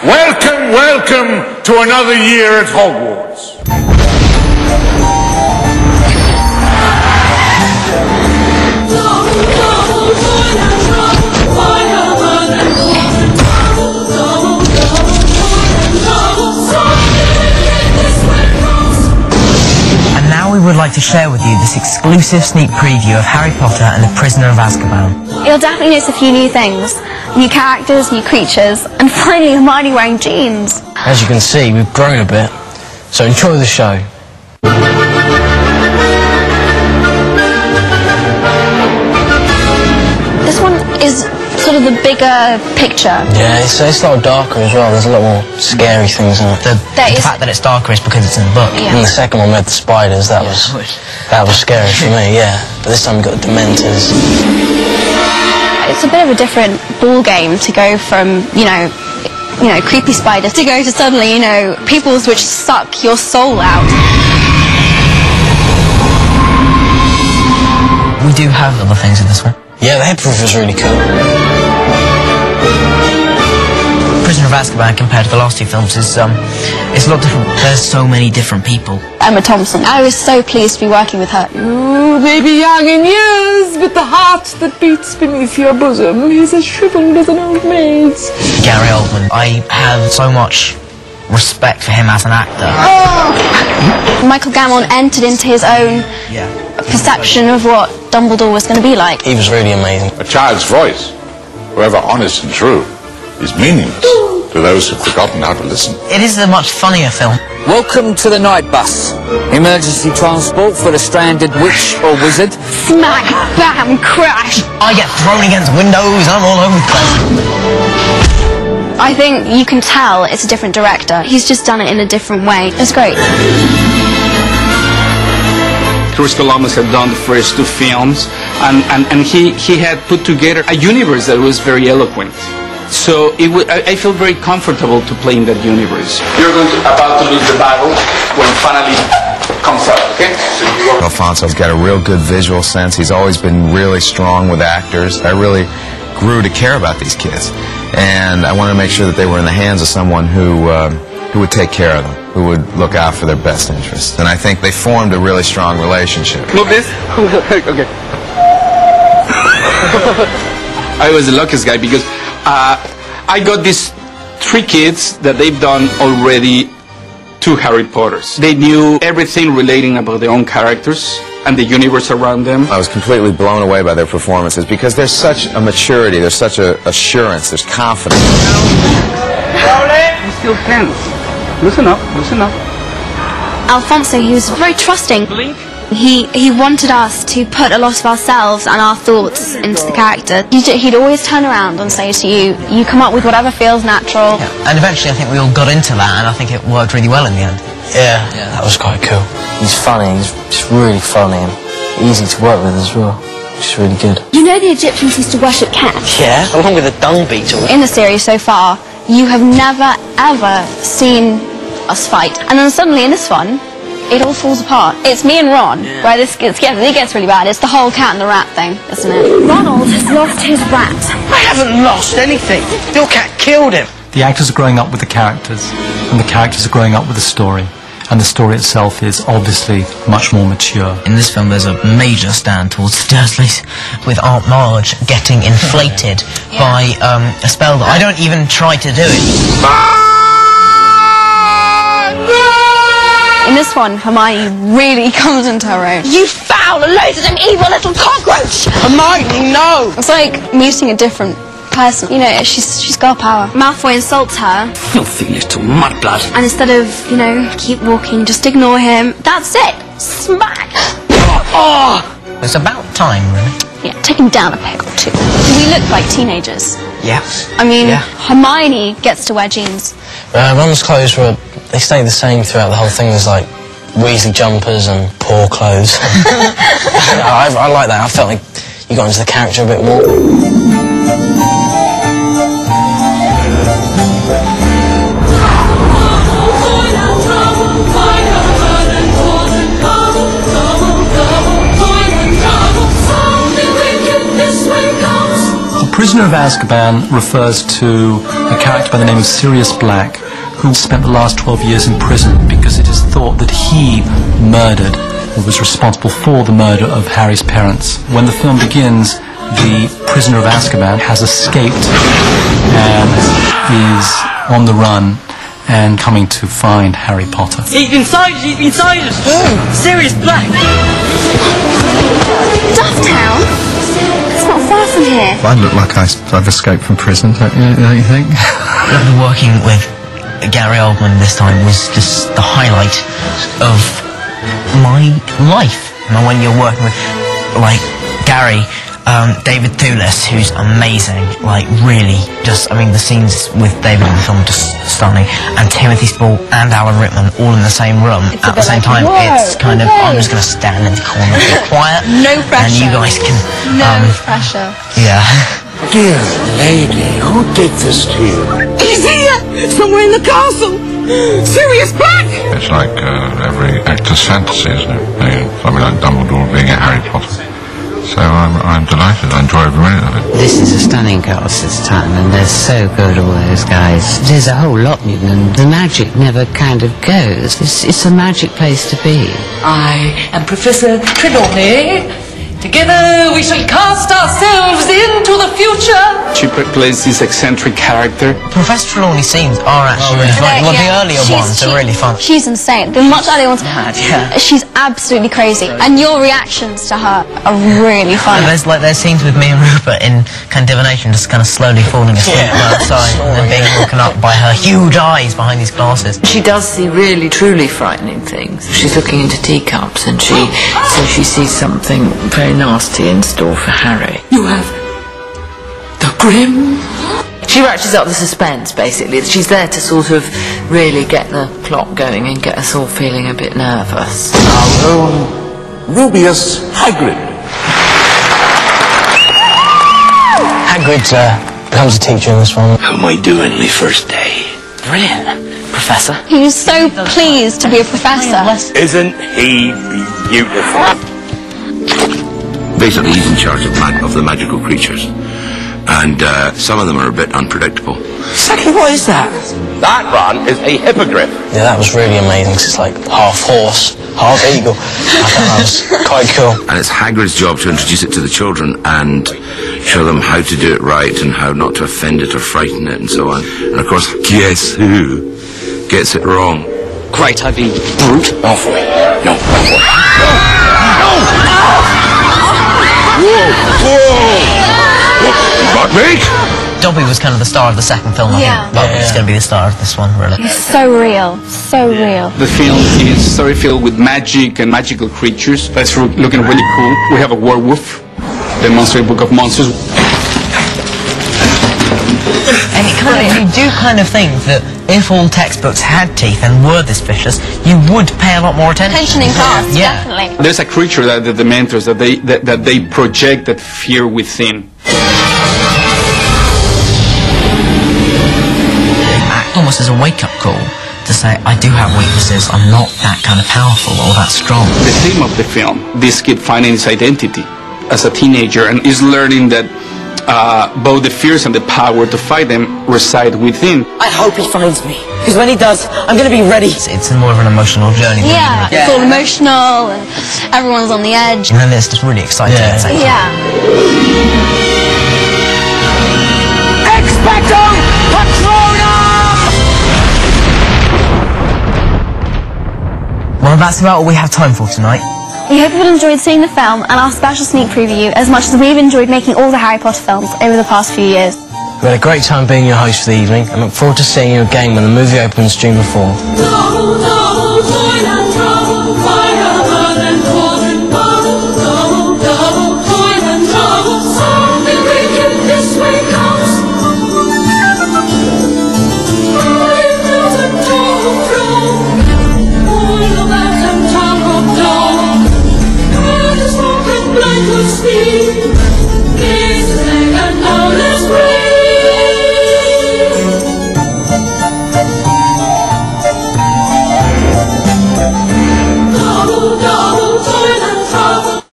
Welcome, welcome to another year at Hogwarts. And now we would like to share with you this exclusive sneak preview of Harry Potter and the Prisoner of Azkaban. You'll definitely notice a few new things. New characters, new creatures, and finally Hermione wearing jeans. As you can see, we've grown a bit, so enjoy the show. This one is sort of the bigger picture. Yeah, it's a lot darker as well. There's a lot more scary things in it. The fact that it's darker is because it's in the book. Yeah. And the second one with the spiders, that was scary for me, yeah. But this time we've got the Dementors. It's a bit of a different ball game to go from, you know, creepy spiders to go to suddenly, peoples which suck your soul out. We do have other things in this one. Yeah, the headproof was really cool. Prisoner of Azkaban compared to the last two films is it's a lot different. There's so many different people. Emma Thompson. I was so pleased to be working with her. You may be young in years, but the heart that beats beneath your bosom is as shriveled as an old maid's. Gary Oldman. I have so much respect for him as an actor. Michael Gambon entered into his own perception of what Dumbledore was going to be like. He was really amazing. A child's voice, however honest and true, is meaningless to those who've forgotten how to listen. It is a much funnier film. Welcome to the night bus. Emergency transport for the stranded witch or wizard. Smack, bam, crash. I get thrown against windows, I'm all over the place. I think you can tell it's a different director. He's just done it in a different way. It's great. Chris Columbus had done the first two films, and he had put together a universe that was very eloquent. So I feel very comfortable to play in that universe. You're about to lose the battle when finally comes out, okay? So Alfonso's got a real good visual sense. He's always been really strong with actors. I really grew to care about these kids, and I wanted to make sure that they were in the hands of someone who would take care of them, who would look out for their best interests. And I think they formed a really strong relationship. move this. Okay. I was the luckiest guy because I got these 3 kids that they've done already 2 Harry Potters. They knew everything relating about their own characters and the universe around them. I was completely blown away by their performances because there's such a maturity, there's such a assurance, there's confidence. You still tense. Listen up, listen up. Alfonso, he was very trusting. Blink. He wanted us to put a lot of ourselves and our thoughts into the character. He'd always turn around and say to you, you come up with whatever feels natural. Yeah. And eventually I think we all got into that, and I think it worked really well in the end. Yeah, that was quite cool. He's funny, he's just really funny and easy to work with as well. Which is really good. You know the Egyptians used to worship cats? Yeah, along with the dung beetle. In the series so far, you have never, ever seen us fight. And then suddenly in this one, it all falls apart. It's me and Ron, where it gets really bad. It's the whole cat and the rat thing, isn't it? Ronald has lost his rat. I haven't lost anything. Your cat killed him. The actors are growing up with the characters, and the characters are growing up with the story. And the story itself is obviously much more mature. In this film there's a major stand towards the Dursleys, with Aunt Marge getting inflated by a spell that I don't even try to do it. In this one, Hermione really comes into her own. You foul, loathsome, evil little cockroach! Hermione, no! It's like meeting a different person. You know, she's got power. Malfoy insults her. Filthy little mudblood. And instead of, keep walking, just ignore him. That's it! Smack! Oh! It's about time, really. Yeah, take him down a peg or 2. We look like teenagers. Yeah. I mean, Hermione gets to wear jeans. Ron's clothes they stayed the same throughout the whole thing. There's like Weasley jumpers and poor clothes. I like that. I felt like you got into the character a bit more. Prisoner of Azkaban refers to a character by the name of Sirius Black, who spent the last 12 years in prison because it is thought that he murdered or was responsible for the murder of Harry's parents. When the film begins, the prisoner of Azkaban has escaped and is on the run and coming to find Harry Potter. He's inside us! He's inside us! Sirius Black! Dufftown? It's not far from here. I look like I've escaped from prison, don't you think? Working with Gary Oldman this time was just the highlight of my life. And when you're working with, like, Gary, David Thewlis, who's amazing, like, really just, I mean, the scenes with David in the film are just stunning, and Timothy Spall and Alan Rickman all in the same room at the same time. It's kind of, I'm just going to stand in the corner and be quiet. No pressure. And you guys can... No pressure. Yeah. Dear lady, who did this to you? He's here! Somewhere in the castle! Sirius Black! It's like every actor's fantasy, isn't it? Something like Dumbledore being a Harry Potter. So I'm delighted. I enjoy every minute of it. This is a stunning cast this time, and they're so good, all those guys. There's a whole lot in them, and the magic never kind of goes. It's a magic place to be. I am Professor Trelawney. Together we shall cast ourselves into the future. She plays this eccentric character. Professor Trelawney's scenes are actually really fun. Well, the earlier ones are really fun. She's insane. The much earlier ones, she's absolutely crazy. And your reactions to her are really funny. There's scenes with me and Rupert in kind of divination, just kind of slowly falling asleep outside and then being woken up by her huge eyes behind these glasses. She does see really, truly frightening things. She's looking into teacups, and so she sees something very nasty in store for Harry. You have the Grim. She ratchets up the suspense, basically. She's there to sort of really get the plot going and get us all feeling a bit nervous. Our own Rubius Hagrid. Hagrid becomes a teacher in this one. How am I doing my first day? Brilliant, Professor. He was so pleased to be a professor. Isn't he beautiful? Basically, he's in charge of the magical creatures, and some of them are a bit unpredictable. Exactly what is that? That one is a hippogriff. Yeah, that was really amazing. 'Cause it's like half horse, half eagle. I thought that was quite cool. And it's Hagrid's job to introduce it to the children and show them how to do it right and how not to offend it or frighten it and so on. And of course, guess who gets it wrong? Great, I've been brute. Not for me. No, not for me. No! Whoa! Got me? Dobby was kind of the star of the second film, I think. But he's going to be the star of this one, really. He's so real. So real. The film is story filled with magic and magical creatures. That's looking really cool. We have a werewolf, the Monster Book of Monsters. And you do kind of think that if all textbooks had teeth and were this vicious, you would pay a lot more attention. Attention in class, definitely. There's a creature that the mentors that they project that fear within. Almost as a wake-up call to say, I do have weaknesses, I'm not that kind of powerful or that strong. The theme of the film, this kid finding his identity as a teenager and is learning that both the fears and the power to fight them reside within. I hope he finds me, because when he does, I'm going to be ready. It's more of an emotional journey. Yeah, it's all emotional and everyone's on the edge. And then it's just really exciting. Yeah. Expecto Patronum! Well, that's about all we have time for tonight. We hope you've enjoyed seeing the film and our special sneak preview as much as we've enjoyed making all the Harry Potter films over the past few years. We had a great time being your host for the evening and look forward to seeing you again when the movie opens June the 4th. Speak.